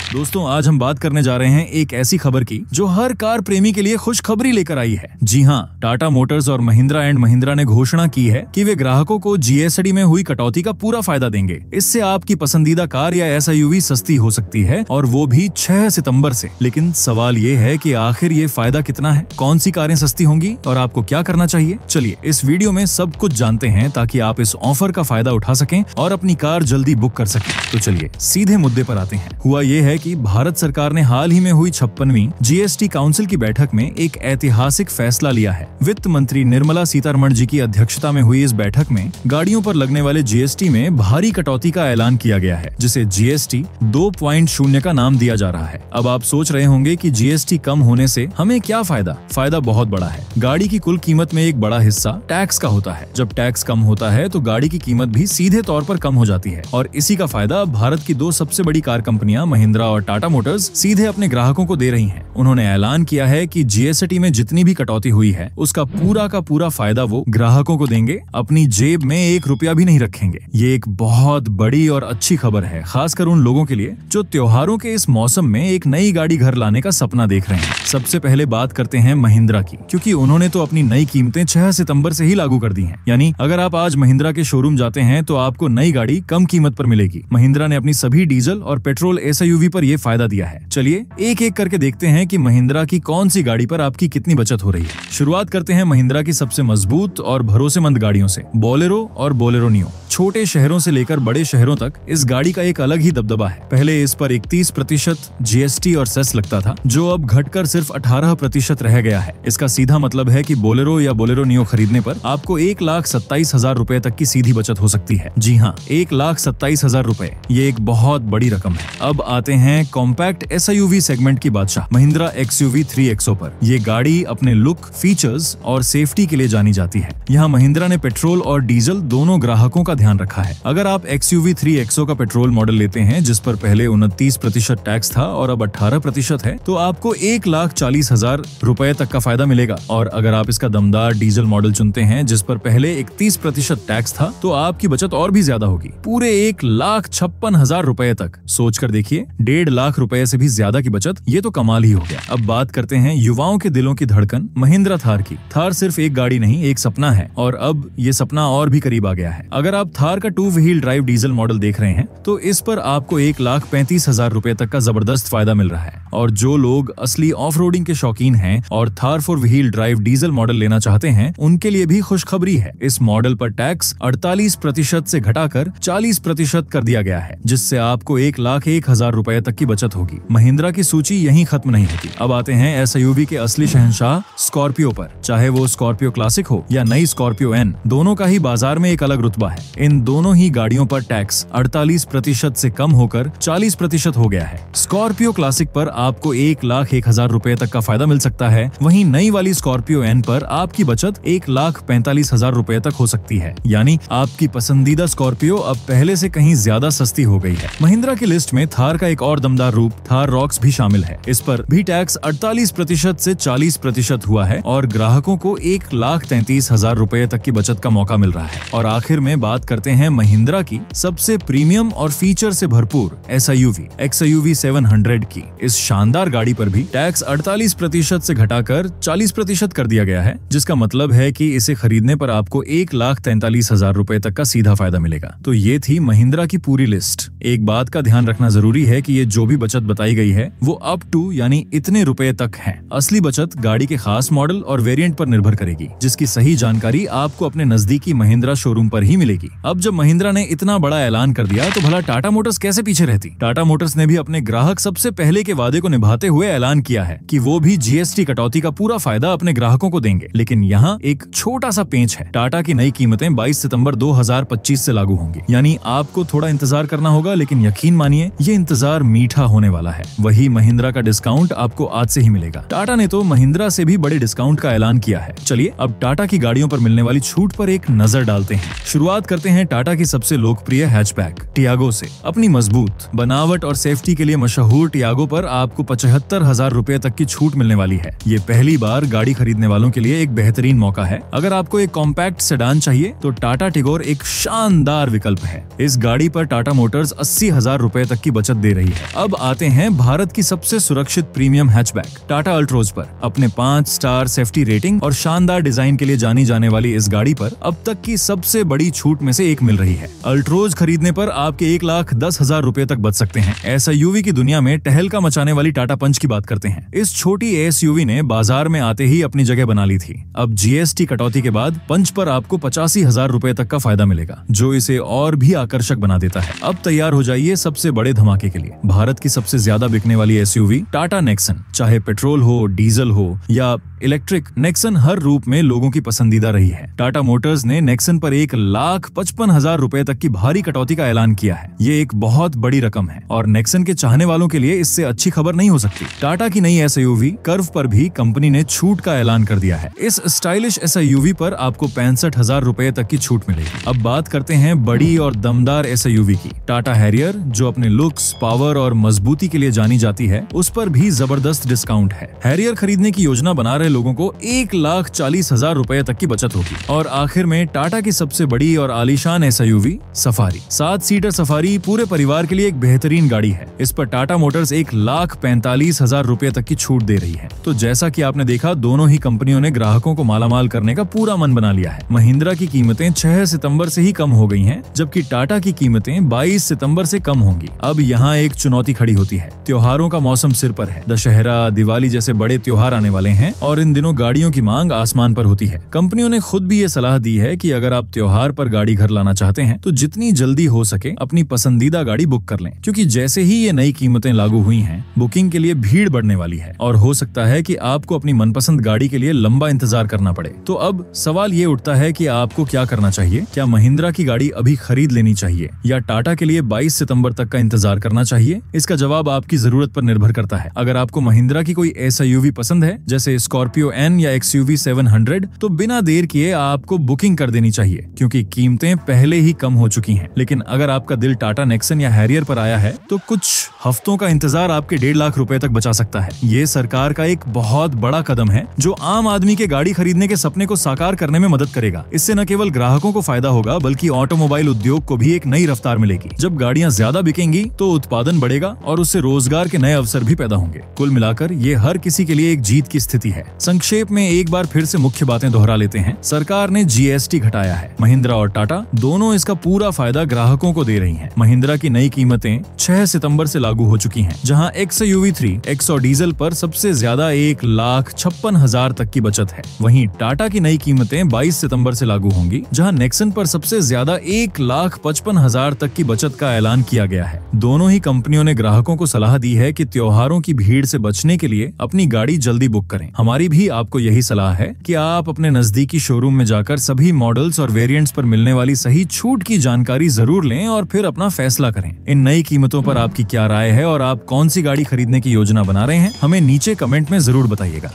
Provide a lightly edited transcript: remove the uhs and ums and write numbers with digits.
दोस्तों, आज हम बात करने जा रहे हैं एक ऐसी खबर की जो हर कार प्रेमी के लिए खुशखबरी लेकर आई है। जी हाँ, टाटा मोटर्स और महिंद्रा एंड महिंद्रा ने घोषणा की है कि वे ग्राहकों को जीएसटी में हुई कटौती का पूरा फायदा देंगे। इससे आपकी पसंदीदा कार या एसयूवी सस्ती हो सकती है, और वो भी 6 सितंबर से। लेकिन सवाल ये है कि आखिर ये फायदा कितना है, कौन सी कारें सस्ती होंगी और आपको क्या करना चाहिए। चलिए इस वीडियो में सब कुछ जानते हैं ताकि आप इस ऑफर का फायदा उठा सकें और अपनी कार जल्दी बुक कर सकें। तो चलिए सीधे मुद्दे पर आते हैं। हुआ ये है कि भारत सरकार ने हाल ही में हुई 56वीं जीएसटी काउंसिल की बैठक में एक ऐतिहासिक फैसला लिया है। वित्त मंत्री निर्मला सीतारमण जी की अध्यक्षता में हुई इस बैठक में गाड़ियों पर लगने वाले जीएसटी में भारी कटौती का ऐलान किया गया है, जिसे जीएसटी 2.0 का नाम दिया जा रहा है। अब आप सोच रहे होंगे कि जीएसटी कम होने से हमें क्या फायदा। फायदा बहुत बड़ा है। गाड़ी की कुल कीमत में एक बड़ा हिस्सा टैक्स का होता है। जब टैक्स कम होता है तो गाड़ी की कीमत भी सीधे तौर पर कम हो जाती है, और इसी का फायदा भारत की 2 सबसे बड़ी कार कंपनियां महिंद्रा और टाटा मोटर्स सीधे अपने ग्राहकों को दे रही हैं। उन्होंने ऐलान किया है कि जीएसटी में जितनी भी कटौती हुई है उसका पूरा का पूरा फायदा वो ग्राहकों को देंगे, अपनी जेब में 1 रुपया भी नहीं रखेंगे। ये एक बहुत बड़ी और अच्छी खबर है, खासकर उन लोगों के लिए जो त्योहारों के इस मौसम में एक नई गाड़ी घर लाने का सपना देख रहे हैं। सबसे पहले बात करते हैं महिंद्रा की, क्योंकि उन्होंने तो अपनी नई कीमतें 6 सितंबर से ही लागू कर दी हैं। यानी अगर आप आज महिंद्रा के शोरूम जाते हैं तो आपको नई गाड़ी कम कीमत पर मिलेगी। महिंद्रा ने अपनी सभी डीजल और पेट्रोल एसयूवी पर ये फायदा दिया है। चलिए एक एक करके देखते हैं कि महिंद्रा की कौन सी गाड़ी पर आपकी कितनी बचत हो रही है। शुरुआत करते हैं महिंद्रा की सबसे मजबूत और भरोसेमंद गाड़ियों से, बोलेरो और बोलेरो नियो। छोटे शहरों से लेकर बड़े शहरों तक इस गाड़ी का एक अलग ही दबदबा है। पहले इस पर 31% जीएसटी और सेस लगता था, जो अब घटकर सिर्फ 18% रह गया है। इसका सीधा मतलब है कि बोलेरो या बोलेरो नियो खरीदने पर आपको 1,27,000 रुपए तक की सीधी बचत हो सकती है। जी हाँ, 1,27,000 रुपए, ये एक बहुत बड़ी रकम है। अब आते हैं कॉम्पैक्ट एसयूवी सेगमेंट की बादशाह महिंद्रा XUV 3XO पर। ये गाड़ी अपने लुक, फीचर्स और सेफ्टी के लिए जानी जाती है। यहाँ महिंद्रा ने पेट्रोल और डीजल दोनों ग्राहकों का ध्यान रखा है। अगर आप XUV 3XO का पेट्रोल मॉडल लेते हैं, जिस पर पहले 29% टैक्स था और अब 18% है, तो आपको 1,40,000 रुपए तक का फायदा मिलेगा। और अगर आप इसका दमदार डीजल मॉडल चुनते हैं, जिस पर पहले 31% टैक्स था, तो आपकी बचत और भी ज्यादा होगी, पूरे 1,56,000 रुपए तक। सोच कर देखिए, 1.5 लाख रुपए से भी ज्यादा की बचत, ये तो कमाल ही हो गया। अब बात करते हैं युवाओं के दिलों की धड़कन महिंद्रा थार की। थार सिर्फ एक गाड़ी नहीं, एक सपना है, और अब ये सपना और भी करीब आ गया है। अगर आप थार का 2 व्हील ड्राइव डीजल मॉडल देख रहे हैं, तो इस पर आपको 1,35,000 रुपए तक का जबरदस्त फायदा मिल रहा है। और जो लोग असली ऑफ रोडिंग के शौकीन हैं और Thar 4 wheel drive diesel model लेना चाहते हैं, उनके लिए भी खुशखबरी है। इस मॉडल पर टैक्स 48% से घटाकर 40% कर दिया गया है, जिससे आपको 1,01,000 रुपए तक की बचत होगी। महिंद्रा की सूची यहीं खत्म नहीं होती। अब आते हैं एसयूवी के असली शहंशाह स्कॉर्पियो पर। चाहे वो स्कॉर्पियो क्लासिक हो या नई स्कॉर्पियो एन, दोनों का ही बाजार में एक अलग रुतबा है। इन दोनों ही गाड़ियों पर टैक्स 48% से कम होकर 40% हो गया है। स्कॉर्पियो क्लासिक पर आपको 1,01,000 रुपए तक का फायदा मिल सकता है। वहीं नई वाली स्कॉर्पियो एन पर आपकी बचत 1,45,000 रुपए तक हो सकती है। यानी आपकी पसंदीदा स्कॉर्पियो अब पहले से कहीं ज्यादा सस्ती हो गई है। महिंद्रा की लिस्ट में थार का एक और दमदार रूप थार रॉक्स भी शामिल है। इस पर भी टैक्स 48% से 40% हुआ है और ग्राहकों को 1,33,000 रुपए तक की बचत का मौका मिल रहा है। और आखिर में बात करते हैं महिंद्रा की सबसे प्रीमियम और फीचर से भरपूर एसयूवी XUV 700 की। इस शानदार गाड़ी पर भी टैक्स 48% से घटाकर 40% कर दिया गया है, जिसका मतलब है कि इसे खरीदने पर आपको 1,43,000 रुपए तक का सीधा फायदा मिलेगा। तो ये थी महिंद्रा की पूरी लिस्ट। एक बात का ध्यान रखना जरूरी है कि ये जो भी बचत बताई गई है वो अप टू यानी इतने रुपए तक है। असली बचत गाड़ी के खास मॉडल और वेरिएंट पर निर्भर करेगी, जिसकी सही जानकारी आपको अपने नजदीकी महिंद्रा शोरूम पर ही मिलेगी। अब जब महिंद्रा ने इतना बड़ा ऐलान कर दिया, तो भला टाटा मोटर्स कैसे पीछे रहती। टाटा मोटर्स ने भी अपने ग्राहक सबसे पहले के वादे को निभाते हुए ऐलान किया है कि वो भी जीएसटी कटौती का पूरा फायदा अपने ग्राहकों को देंगे। लेकिन यहाँ एक छोटा सा पेंच है। टाटा की नई कीमतें 22 सितंबर 2025 से लागू होंगी। यानी आपको थोड़ा इंतजार करना होगा, लेकिन यकीन मानिए ये इंतजार मीठा होने वाला है। वही महिंद्रा का डिस्काउंट आपको आज से ही मिलेगा। टाटा ने तो महिंद्रा से भी बड़े डिस्काउंट का ऐलान किया है। चलिए अब टाटा की गाड़ियों पर मिलने वाली छूट पर एक नजर डालते हैं। शुरुआत करते हैं टाटा की सबसे लोकप्रिय हैचबैक टियागो से। अपनी मजबूत बनावट और सेफ्टी के लिए मशहूर टियागो पर आप आपको 75,000 रुपए तक की छूट मिलने वाली है। ये पहली बार गाड़ी खरीदने वालों के लिए एक बेहतरीन मौका है। अगर आपको एक कॉम्पैक्ट सेडान चाहिए तो टाटा टिगोर एक शानदार विकल्प है। इस गाड़ी पर टाटा मोटर्स 80,000 रुपए तक की बचत दे रही है। अब आते हैं भारत की सबसे सुरक्षित प्रीमियम हैचबैक टाटा अल्ट्रोज पर। अपने 5 स्टार सेफ्टी रेटिंग और शानदार डिजाइन के लिए जानी जाने वाली इस गाड़ी पर अब तक की सबसे बड़ी छूट में से एक मिल रही है। अल्ट्रोज खरीदने पर आपके 1,10,000 रुपए तक बच सकते हैं। एसयूवी की दुनिया में टहलका मचाने वाली टाटा पंच की बात करते हैं। इस छोटी एसयूवी ने बाजार में आते ही अपनी जगह बना ली थी। अब जीएसटी कटौती के बाद पंच पर आपको 85,000 रुपए तक का फायदा मिलेगा, जो इसे और भी आकर्षक बना देता है। अब तैयार हो जाइए सबसे बड़े धमाके के लिए। भारत की सबसे ज्यादा बिकने वाली एसयूवी टाटा नेक्सन, चाहे पेट्रोल हो, डीजल हो या इलेक्ट्रिक, नेक्सन हर रूप में लोगों की पसंदीदा रही है। टाटा मोटर्स ने नेक्सन पर 1,55,000 रुपए तक की भारी कटौती का ऐलान किया है। ये एक बहुत बड़ी रकम है और नेक्सन के चाहने वालों के लिए इससे अच्छी खबर नहीं हो सकती। टाटा की नई एसयूवी कर्व पर भी कंपनी ने छूट का ऐलान कर दिया है। इस स्टाइलिश एसयूवी पर आपको 65,000 रुपए तक की छूट मिलेगी। अब बात करते हैं बड़ी और दमदार एसयूवी की। टाटा हैरियर, जो अपने लुक्स, पावर और मजबूती के लिए जानी जाती है, उस पर भी जबरदस्त डिस्काउंट है। हैरियर खरीदने की योजना बना रहे लोगों को 1,40,000 रुपए तक की बचत होगी। और आखिर में टाटा की सबसे बड़ी और आलीशान एसयूवी सफारी। 7 सीटर सफारी पूरे परिवार के लिए एक बेहतरीन गाड़ी है। इस पर टाटा मोटर्स 1,45,000 रुपए तक की छूट दे रही है। तो जैसा कि आपने देखा, दोनों ही कंपनियों ने ग्राहकों को मालामाल करने का पूरा मन बना लिया है। महिंद्रा की कीमतें 6 सितंबर से ही कम हो गई हैं, जबकि टाटा की कीमतें 22 सितंबर से कम होंगी। अब यहाँ एक चुनौती खड़ी होती है। त्योहारों का मौसम सिर पर है। दशहरा, दिवाली जैसे बड़े त्योहार आने वाले हैं और इन दिनों गाड़ियों की मांग आसमान पर होती है। कंपनियों ने खुद भी ये सलाह दी है कि अगर आप त्योहार पर गाड़ी घर लाना चाहते हैं तो जितनी जल्दी हो सके अपनी पसंदीदा गाड़ी बुक कर लें, क्योंकि जैसे ही ये नई कीमतें लागू हुई हैं, बुकिंग के लिए भीड़ बढ़ने वाली है और हो सकता है कि आपको अपनी मनपसंद गाड़ी के लिए लंबा इंतजार करना पड़े। तो अब सवाल ये उठता है कि आपको क्या करना चाहिए। क्या महिंद्रा की गाड़ी अभी खरीद लेनी चाहिए या टाटा के लिए 22 सितंबर तक का इंतजार करना चाहिए? इसका जवाब आपकी जरूरत पर निर्भर करता है। अगर आपको महिंद्रा की कोई एसयूवी पसंद है, जैसे स्कॉर्पियो एन या XUV 700, तो बिना देर किए आपको बुकिंग कर देनी चाहिए, क्योंकि कीमतें पहले ही कम हो चुकी हैं। लेकिन अगर आपका दिल टाटा नेक्सन या हैरियर पर आया है तो कुछ हफ्तों का इंतजार आपके 1.5 लाख रुपए तक बचा सकता है। ये सरकार का एक बहुत बड़ा कदम है जो आम आदमी के गाड़ी खरीदने के सपने को साकार करने में मदद करेगा। इससे न केवल ग्राहकों को फायदा होगा, बल्कि ऑटोमोबाइल उद्योग को भी एक नई रफ्तार मिलेगी। जब गाड़ियां ज्यादा बिकेंगी तो उत्पादन बढ़ेगा और उससे रोजगार के नए अवसर भी पैदा होंगे। कुल मिलाकर ये हर किसी के लिए एक जीत की स्थिति है। संक्षेप में एक बार फिर से मुख्य बातें दोहरा लेते हैं। सरकार ने जीएसटी घटाया है। महिंद्रा और टाटा दोनों इसका पूरा फायदा ग्राहकों को दे रही हैं। महिंद्रा की नई कीमतें 6 सितंबर से लागू हो चुकी हैं, जहां XUV 3 एक्स और डीजल पर सबसे ज्यादा 1,56,000 तक की बचत है। वहीं टाटा की नई कीमतें 22 सितंबर से लागू होंगी, जहां नेक्सन पर सबसे ज्यादा 1,55,000 तक की बचत का ऐलान किया गया है। दोनों ही कंपनियों ने ग्राहकों को सलाह दी है कि त्योहारों की भीड़ से बचने के लिए अपनी गाड़ी जल्दी बुक करें। हमारी भी आपको यही सलाह है कि आप अपने नजदीकी शोरूम में जाकर सभी मॉडल्स और वेरिएंट्स पर मिलने वाली सही छूट की जानकारी जरूर लें और फिर अपना फैसला करें। इन नई कीमतों पर आपकी क्या राय है और आप कौन सी गाड़ी खरीदने की योजना बना रहे हैं? हमें नीचे कमेंट में जरूर बताइएगा।